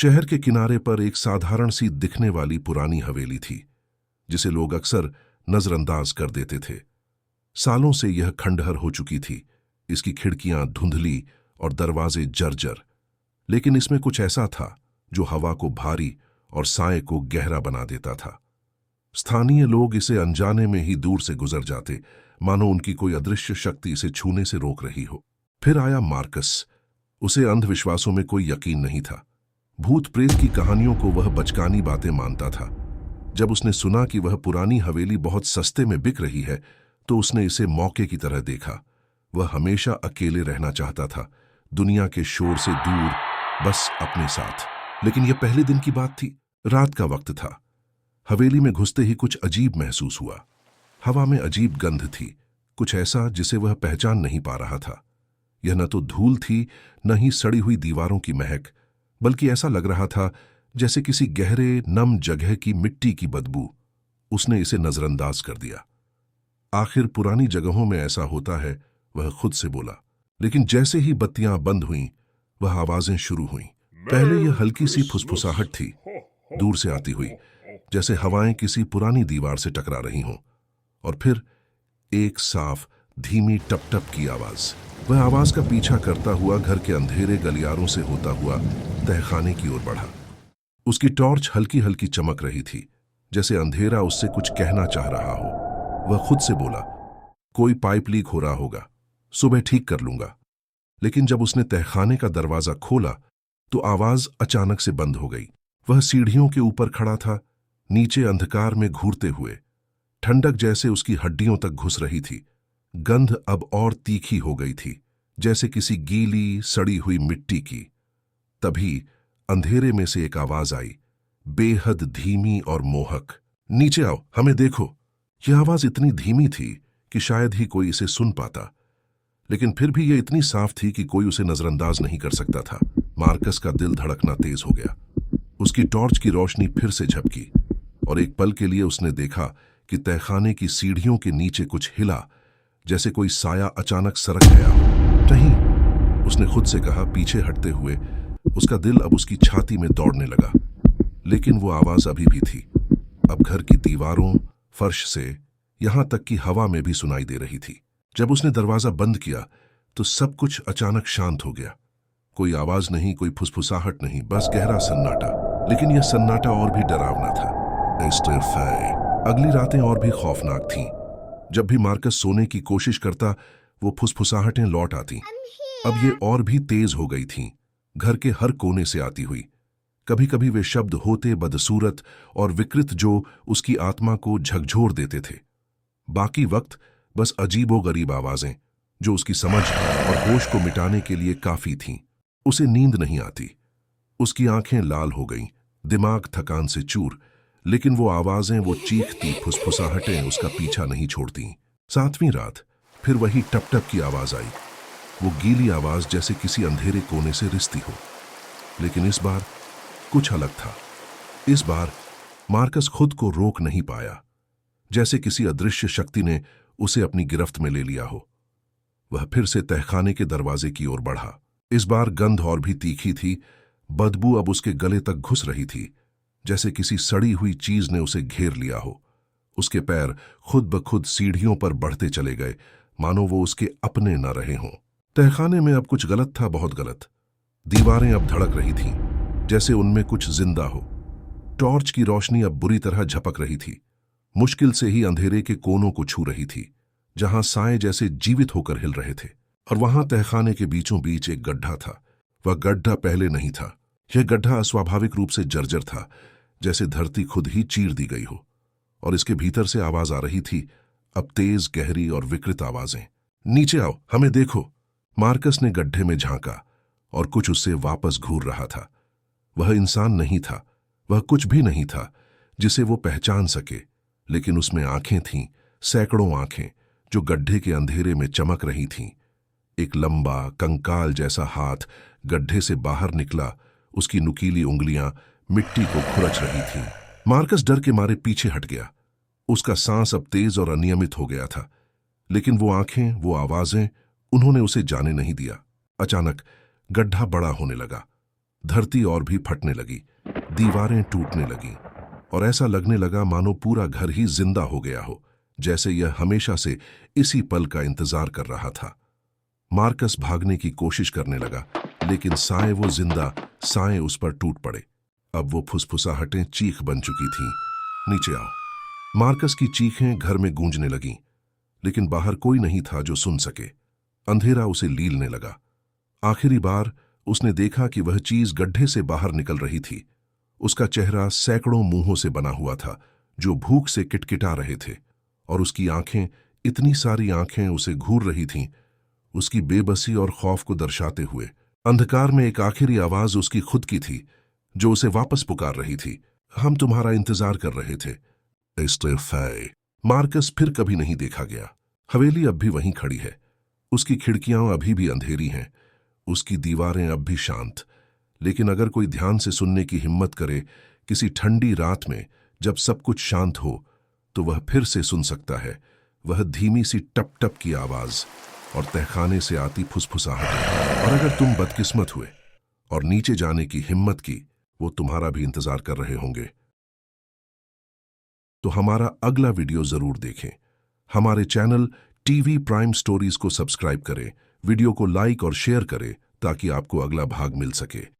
शहर के किनारे पर एक साधारण सी दिखने वाली पुरानी हवेली थी, जिसे लोग अक्सर नजरअंदाज कर देते थे। सालों से यह खंडहर हो चुकी थी, इसकी खिड़कियां धुंधली और दरवाजे जर्जर, लेकिन इसमें कुछ ऐसा था जो हवा को भारी और साए को गहरा बना देता था। स्थानीय लोग इसे अनजाने में ही दूर से गुजर जाते, मानो उनकी कोई अदृश्य शक्ति इसे छूने से रोक रही हो। फिर आया मार्कस। उसे अंधविश्वासों में कोई यकीन नहीं था। भूत प्रेत की कहानियों को वह बचकानी बातें मानता था। जब उसने सुना कि वह पुरानी हवेली बहुत सस्ते में बिक रही है, तो उसने इसे मौके की तरह देखा। वह हमेशा अकेले रहना चाहता था, दुनिया के शोर से दूर, बस अपने साथ। लेकिन यह पहले दिन की बात थी। रात का वक्त था। हवेली में घुसते ही कुछ अजीब महसूस हुआ। हवा में अजीब गंध थी, कुछ ऐसा जिसे वह पहचान नहीं पा रहा था। यह न तो धूल थी, न ही सड़ी हुई दीवारों की महक, बल्कि ऐसा लग रहा था जैसे किसी गहरे नम जगह की मिट्टी की बदबू। उसने इसे नजरअंदाज कर दिया। आखिर पुरानी जगहों में ऐसा होता है, वह खुद से बोला। लेकिन जैसे ही बत्तियां बंद हुईं, वह आवाजें शुरू हुईं। पहले यह हल्की सी फुसफुसाहट थी, दूर से आती हुई, जैसे हवाएं किसी पुरानी दीवार से टकरा रही हों। और फिर एक साफ, धीमी टप टप की आवाज। वह आवाज का पीछा करता हुआ घर के अंधेरे गलियारों से होता हुआ तहखाने की ओर बढ़ा। उसकी टॉर्च हल्की हल्की चमक रही थी, जैसे अंधेरा उससे कुछ कहना चाह रहा हो। वह खुद से बोला, कोई पाइप लीक हो रहा होगा, सुबह ठीक कर लूंगा। लेकिन जब उसने तहखाने का दरवाजा खोला, तो आवाज अचानक से बंद हो गई। वह सीढ़ियों के ऊपर खड़ा था, नीचे अंधकार में घूरते हुए। ठंडक जैसे उसकी हड्डियों तक घुस रही थी। गंध अब और तीखी हो गई थी, जैसे किसी गीली सड़ी हुई मिट्टी की। तभी अंधेरे में से एक आवाज आई, बेहद धीमी और मोहक। नीचे आओ, हमें देखो। यह आवाज इतनी धीमी थी कि शायद ही कोई इसे सुन पाता, लेकिन फिर भी यह इतनी साफ थी कि कोई उसे नजरअंदाज नहीं कर सकता था। मार्कस का दिल धड़कना तेज हो गया। उसकी टॉर्च की रोशनी फिर से झपकी, और एक पल के लिए उसने देखा कि तहखाने की सीढ़ियों के नीचे कुछ हिला, जैसे कोई साया अचानक सरक गया हो। नहीं, उसने खुद से कहा, पीछे हटते हुए। उसका दिल अब उसकी छाती में दौड़ने लगा। लेकिन वो आवाज अभी भी थी, अब घर की दीवारों, फर्श से, यहां तक कि हवा में भी सुनाई दे रही थी। जब उसने दरवाजा बंद किया, तो सब कुछ अचानक शांत हो गया। कोई आवाज नहीं, कोई फुसफुसाहट नहीं, बस गहरा सन्नाटा। लेकिन यह सन्नाटा और भी डरावना था। अगली रातें और भी खौफनाक थीं। जब भी मार्कस सोने की कोशिश करता, वो फुसफुसाहटें लौट आती। अब ये और भी तेज हो गई थीं, घर के हर कोने से आती हुई। कभी कभी वे शब्द होते बदसूरत और विकृत, जो उसकी आत्मा को झकझोर देते थे। बाकी वक्त बस अजीबोगरीब आवाजें, जो उसकी समझ और होश को मिटाने के लिए काफी थीं। उसे नींद नहीं आती। उसकी आंखें लाल हो गईं, दिमाग थकान से चूर। लेकिन वो आवाजें, वो चीखती फुसफुसाहटें उसका पीछा नहीं छोड़ती। 7वीं रात फिर वही टप टप की आवाज आई। वो गीली आवाज जैसे किसी अंधेरे कोने से रिसती हो। लेकिन इस बार कुछ अलग था। इस बार मार्कस खुद को रोक नहीं पाया, जैसे किसी अदृश्य शक्ति ने उसे अपनी गिरफ्त में ले लिया हो। वह फिर से तहखाने के दरवाजे की ओर बढ़ा। इस बार गंध और भी तीखी थी। बदबू अब उसके गले तक घुस रही थी, जैसे किसी सड़ी हुई चीज ने उसे घेर लिया हो। उसके पैर खुद ब खुद सीढ़ियों पर बढ़ते चले गए, मानो वो उसके अपने न रहे हों। तहखाने में अब कुछ गलत था, बहुत गलत। दीवारें अब धड़क रही थीं, जैसे उनमें कुछ जिंदा हो। टॉर्च की रोशनी अब बुरी तरह झपक रही थी, मुश्किल से ही अंधेरे के कोनों को छू रही थी, जहां साए जैसे जीवित होकर हिल रहे थे। और वहां तहखाने के बीचों बीच एक गड्ढा था। वह गड्ढा पहले नहीं था। यह गड्ढा अस्वाभाविक रूप से जर्जर था, जैसे धरती खुद ही चीर दी गई हो। और इसके भीतर से आवाज आ रही थी, अब तेज, गहरी और विकृत आवाजें। नीचे आओ, हमें देखो। मार्कस ने गड्ढे में झांका, और कुछ उससे वापस घूर रहा था। वह इंसान नहीं था, वह कुछ भी नहीं था जिसे वो पहचान सके। लेकिन उसमें आंखें थीं, सैकड़ों आंखें, जो गड्ढे के अंधेरे में चमक रही थीं। एक लंबा, कंकाल जैसा हाथ गड्ढे से बाहर निकला। उसकी नुकीली उंगलियां मिट्टी को खुरच रही थीं। मार्कस डर के मारे पीछे हट गया। उसका सांस अब तेज और अनियमित हो गया था। लेकिन वो आंखें, वो आवाजें, उन्होंने उसे जाने नहीं दिया। अचानक गड्ढा बड़ा होने लगा। धरती और भी फटने लगी, दीवारें टूटने लगीं और ऐसा लगने लगा मानो पूरा घर ही जिंदा हो गया हो, जैसे यह हमेशा से इसी पल का इंतजार कर रहा था। मार्कस भागने की कोशिश करने लगा, लेकिन साएं वो जिंदा साएं उस पर टूट पड़े। अब वो फुसफुसाहटें चीख बन चुकी थीं। नीचे आओ। मार्कस की चीखें घर में गूंजने लगीं, लेकिन बाहर कोई नहीं था जो सुन सके। अंधेरा उसे लीलने लगा। आखिरी बार उसने देखा कि वह चीज गड्ढे से बाहर निकल रही थी। उसका चेहरा सैकड़ों मुंहों से बना हुआ था जो भूख से किटकिटा रहे थे, और उसकी आंखें, इतनी सारी आंखें उसे घूर रही थीं, उसकी बेबसी और खौफ को दर्शाते हुए। अंधकार में एक आखिरी आवाज उसकी खुद की थी जो उसे वापस पुकार रही थी। हम तुम्हारा इंतजार कर रहे थे। इस्तेफाए। मार्कस फिर कभी नहीं देखा गया। हवेली अब भी वहीं खड़ी है। उसकी खिड़कियां अभी भी अंधेरी हैं, उसकी दीवारें अब भी शांत। लेकिन अगर कोई ध्यान से सुनने की हिम्मत करे, किसी ठंडी रात में जब सब कुछ शांत हो, तो वह फिर से सुन सकता है वह धीमी सी टप टप की आवाज और तहखाने से आती फुसफुसाहट। और अगर तुम बदकिस्मत हुए और नीचे जाने की हिम्मत की, वो तुम्हारा भी इंतजार कर रहे होंगे। तो हमारा अगला वीडियो जरूर देखें। हमारे चैनल टीवी प्राइम स्टोरीज को सब्सक्राइब करें, वीडियो को लाइक और शेयर करें ताकि आपको अगला भाग मिल सके।